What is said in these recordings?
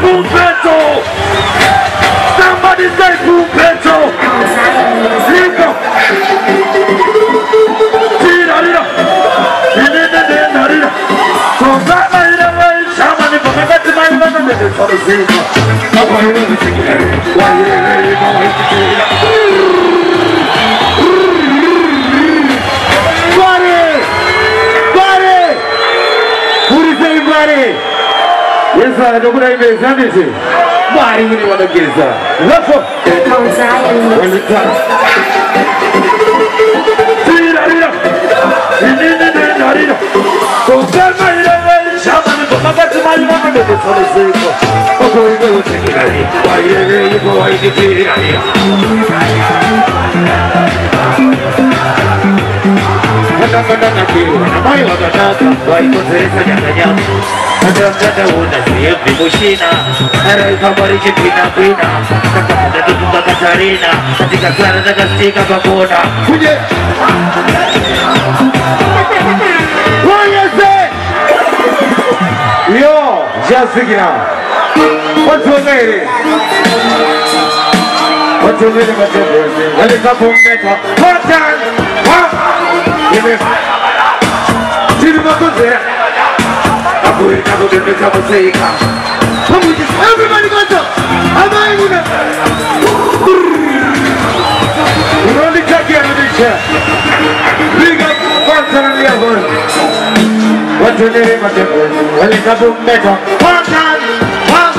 Pumpeto. Somebody say Pumpeto. Lipo. Tira. Tira. So that night away, shaman, if I got to my mother, for the sake of my music. Why you going to Yes, sir, don't put any sanity. Why do you want to get that? Look for when it's done. So tell my little shaman, but I got to my mother for the sake of going to take it. Why you going to take it? Ada mana kiu, mai ada nada, vai poder saja saja. Ada una siap di mushina, ada kamar di pina, ada tu buka kasarina, jika kelar ada kastika bagoda. Punya. What you say? Yo, just begin. What's your name? What's your name? Well, it's a boom better. What time? What? Everybody goes up. We're only talking about this here. Big up once and the other. What's your name? Well, it's a book better. One time, one.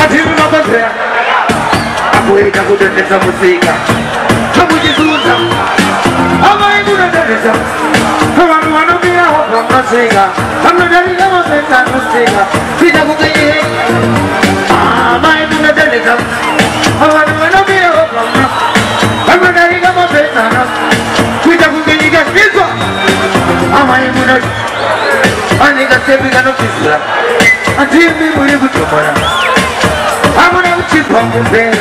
I think we're not there. I'm waiting for the next music. Come with you, Susan. I'm going to the next. Come on, one of me, I hope I'm not saying. I'm not going to say I'm not saying. Peter, who can you hear? I'm going to the next. I want to be a hope I'm not. I'm not going to say I'm not. Peter, who can you get this one? I'm going to the I need a saving and a pistol. And see me with a good tomorrow. I'm going to chip on the bed.